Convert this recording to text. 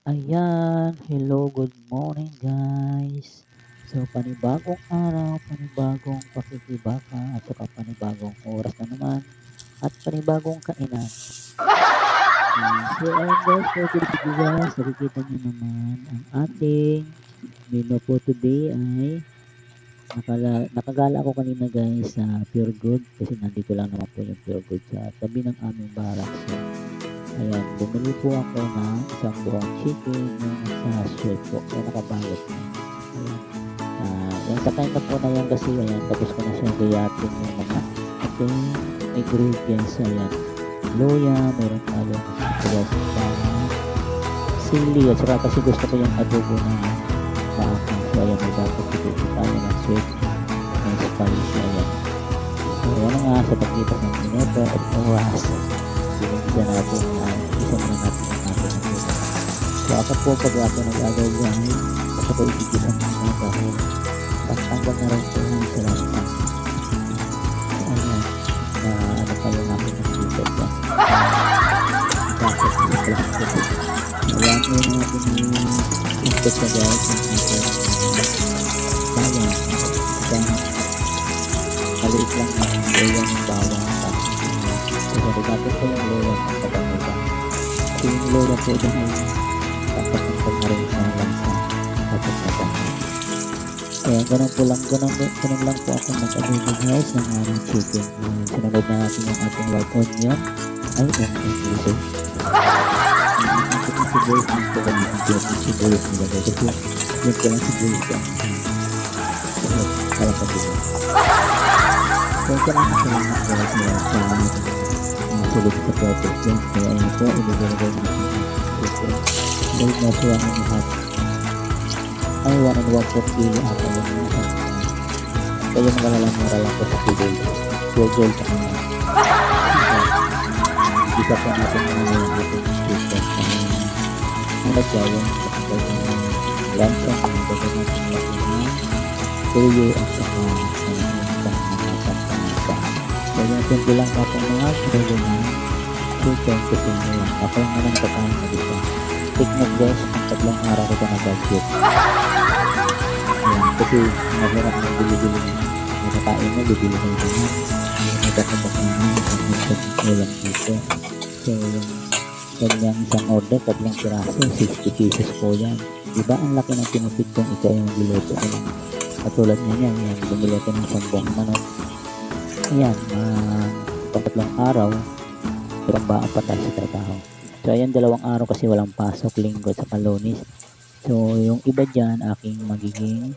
Ayan, hello, good morning guys. So panibagong araw, panibagong pakikibaka at saka panibagong oras na naman at panibagong kainan. So ayan guys, for today's video guys, nakikita nyo naman ang ating menu po today ay nakagala ako kanina guys sa Pure Good kasi nandito lang naman po yung Pure Good sa tabi ng aming barracks. So, ayan, bumili po ako ng isang buong chicken yung sa sweet po. Kaya nakabalot na. Ayan. Yan sa time na po na yan kasi ayan, tapos ko na siya gayatin yung mga ating ingredients. Ayan, luya, meron tayong sili at saka kasi gusto ko yung adobo na baka. So ayan, may dapat ito tayo ng sweet ng spicy. Ayan. So ayan nga sa paglipas ng minuto at oras. Isa natin isa muna natin ang ating ito. So ako po pag ako nag-agaw ay gusto ko ikikisan muna dahil pagtanggal na rin po yung sa lasa. So ayan, na ano pa yung aking nakikita dyan. Bakit sa plastic. Ayan po yung ating inkit na guys yung ating bayan. Isang maliit lang ang bayan ng bawang. So, natin po yung lola ng pagkamutan. Kasi yung lola po dahil papatungkol na rin sa lansa tapos na pa. Kaya ganun lang po ako mag-adobo guys ng aming chicken. Sinunod na natin yung ating white onion ay onion so ating sibuyas ng po kami ang sibuyas nila guys kasi yun ko lang sibuyas yan parang pag-ibig. So, salamat guys sa sulit sa purpose yan. Kaya ayun po, ilagay natin ito. Dahil nasa 1 and a half ay 1 and 1/4 kilo ata yung lahat. Kaya mura lang po sa kilo. Google sa kanya. Isa po natin yung ating chicken. Nalagay yung lansa. Nalagay natin yung tuyo at saka kaya simple lang akong mga kilo na chicken kasi ngayon ako lang naman kakain na dito. Take note guys, ang tatlong araw ko na budget. Ayan, kasi mahirap ng bili-bili na nakain na, bibili na naman. Nagkakabak naman ang ulam dito. So yung kanyang isang order, tatlong piraso, 60 pesos po yan. Diba ang laki ng tinupid kung ito ay magluto ko lang. Katulad niya yan, bumili ko ng 10 manok. Ayan, pagkatlong araw pambaan pa tayo sa trabaho. So ayan, 2 araw kasi walang pasok, linggo at saka lunes. So yung iba dyan aking magiging